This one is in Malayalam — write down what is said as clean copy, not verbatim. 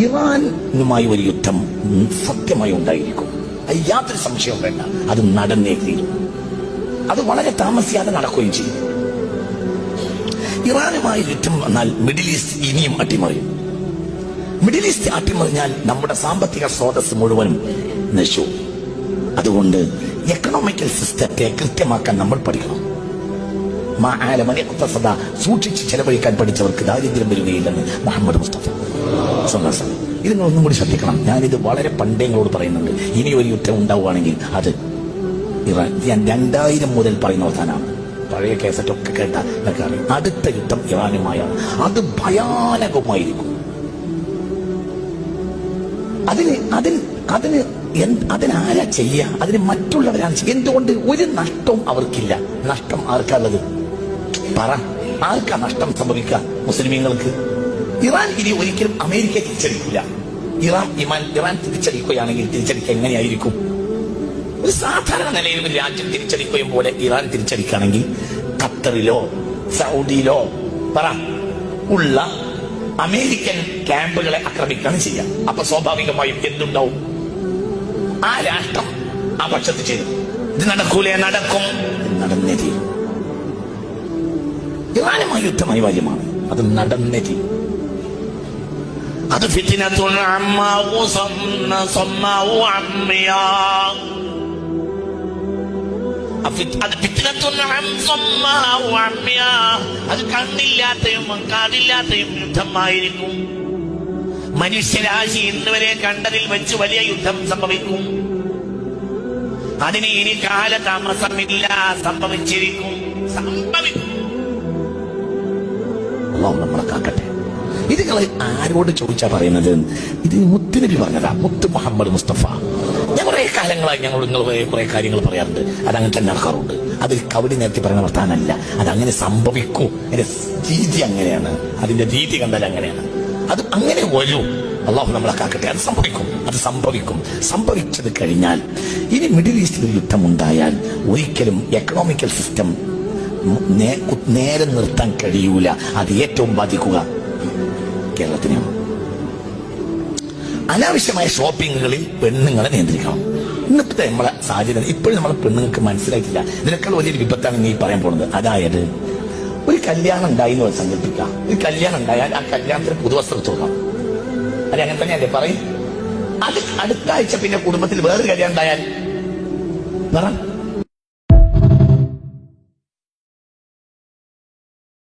ഇറാനുമായി ഒരു യുദ്ധം സത്യമായി ഉണ്ടായിരിക്കും. അത് യാതൊരു സംശയവും വേണ്ട. അത് നടന്നേ തീരും. അത് വളരെ താമസിയാതെ നടക്കുകയും ചെയ്യും. ഇറാനുമായി യുദ്ധം വന്നാൽ മിഡിൽ ഈസ്റ്റ് ഇനിയും അട്ടിമറിയും. മിഡിൽ ഈസ്റ്റ് അട്ടിമറിഞ്ഞാൽ നമ്മുടെ സാമ്പത്തിക സ്രോതസ് മുഴുവനും നശിച്ചു. അതുകൊണ്ട് എക്കണോമിക്കൽ സിസ്റ്റത്തെ കൃത്യമാക്കാൻ നമ്മൾ പഠിക്കണം. സൂക്ഷിച്ച് ചെലവഴിക്കാൻ പഠിച്ചവർക്ക് ദാരിദ്ര്യം വരികയില്ലെന്ന് മുഹമ്മദ് മുസ്തഫ. ഇത് ഒന്നും കൂടി ശ്രദ്ധിക്കണം. ഞാനിത് വളരെ പണ്ടേങ്ങളോട് പറയുന്നുണ്ട്. ഇനി ഒരു യുദ്ധം ഉണ്ടാവുകയാണെങ്കിൽ അത് ഇറാൻ. ഞാൻ 2000 മുതൽ പറയുന്ന അവസാനമാണ്. പഴയ കേസറ്റൊക്കെ കേട്ടാൽ എനിക്കറിയാം. അടുത്ത യുദ്ധം ഇറാനുമായാണ്. അത് ഭയാനകമായിരിക്കും. അതിനാരാ ചെയ്യുക? അതിന് മറ്റുള്ളവരാണ് ചെയ്യുക. എന്തുകൊണ്ട്? ഒരു നഷ്ടവും അവർക്കില്ല. നഷ്ടം ആർക്കുള്ളത്? പറ, ആർക്കാ നഷ്ടം സംഭവിക്കുക? മുസ്ലിമീങ്ങൾക്ക്. ഇറാൻ ഇനി ഒരിക്കലും അമേരിക്ക തിരിച്ചടിക്കില്ല. ഇറാൻ തിരിച്ചടിക്കുകയാണെങ്കിൽ തിരിച്ചടിക്കുക എങ്ങനെയായിരിക്കും? ഒരു സാധാരണ നിലയിൽ ഒരു രാജ്യം തിരിച്ചടിക്കുകയും പോലെ ഇറാൻ തിരിച്ചടിക്കുകയാണെങ്കിൽ ഖത്തറിലോ സൗദിയിലോ ഉള്ള അമേരിക്കൻ ക്യാമ്പുകളെ ആക്രമിക്കുകയാണ് ചെയ്യുക. അപ്പൊ സ്വാഭാവികമായും എന്തുണ്ടാവും? ആ രാഷ്ട്രം ആ പക്ഷത്ത് ചെയ്തു. ഇത് നടക്കൂലേ? നടക്കും. നടന്നേ ചെയ്യും. ഇറാനുമായി യുദ്ധം അനിവാര്യമാണ്. അത് നടന്നേ ചെയ്യും. അത് അത് കണ്ണില്ലാത്തയും കാതില്ലാത്തയും യുദ്ധമായിരിക്കും. മനുഷ്യരാശി ഇന്നുവരെ കണ്ടതിൽ വെച്ച് വലിയ യുദ്ധം സംഭവിക്കും. അതിന് ഇനി കാലതാമസമില്ല. സംഭവിച്ചിരിക്കും. നമ്മളെ കാക്കട്ടെ. ഇത് നിങ്ങൾ ആരോട് ചോദിച്ചാ പറയുന്നത്? ഇത് മുത്തുനബി പറഞ്ഞതാ. മുത്ത് മുഹമ്മദ് മുസ്തഫ. ഞാൻ കുറെ കാലങ്ങളായി നിങ്ങൾ കുറെ കാര്യങ്ങൾ പറയാറുണ്ട്. അതങ്ങനെ തന്നെ നടക്കാറുണ്ട്. അത് കവടി നേരത്തെ പറയുന്ന വർത്താനല്ല. അതങ്ങനെ സംഭവിക്കും. അതിന്റെ രീതി അങ്ങനെയാണ്. അതിന്റെ രീതി കണ്ടാൽ അങ്ങനെയാണ്. അത് അങ്ങനെ വരൂ. അള്ളാഹു നമ്മളെ കാക്കട്ടെ. അത് സംഭവിക്കും. സംഭവിച്ചത് കഴിഞ്ഞാൽ ഇനി മിഡിൽ ഈസ്റ്റിൽ യുദ്ധം ഉണ്ടായാൽ ഒരിക്കലും എക്കണോമിക്കൽ സിസ്റ്റം നേരെ നിർത്താൻ കഴിയൂല. അത് ഏറ്റവും ബാധിക്കുക കേരളത്തിനെയാണ്. അനാവശ്യമായ ഷോപ്പിങ്ങുകളിൽ പെണ്ണുങ്ങളെ നിയന്ത്രിക്കണം. ഇന്നത്തെ നമ്മളെ സാഹചര്യം ഇപ്പോഴും നമ്മളെ പെണ്ണുങ്ങൾക്ക് മനസ്സിലായിട്ടില്ല. ഇതിനേക്കാൾ വലിയൊരു വിപത്താണ് നീ പറയാൻ പോകുന്നത്. അതായത് ഒരു കല്യാണം ഉണ്ടായി എന്ന് സങ്കല്പിക്കാം. ഒരു കല്യാണം ഉണ്ടായാൽ ആ കല്യാണത്തിന് പുതുവസ്ത്രം തുറക്കാം. അത് അങ്ങനെ തന്നെയല്ലേ പറയും? അത് അടുത്ത ആഴ്ച പിന്നെ കുടുംബത്തിൽ വേറൊരു കല്യാണം ഉണ്ടായാൽ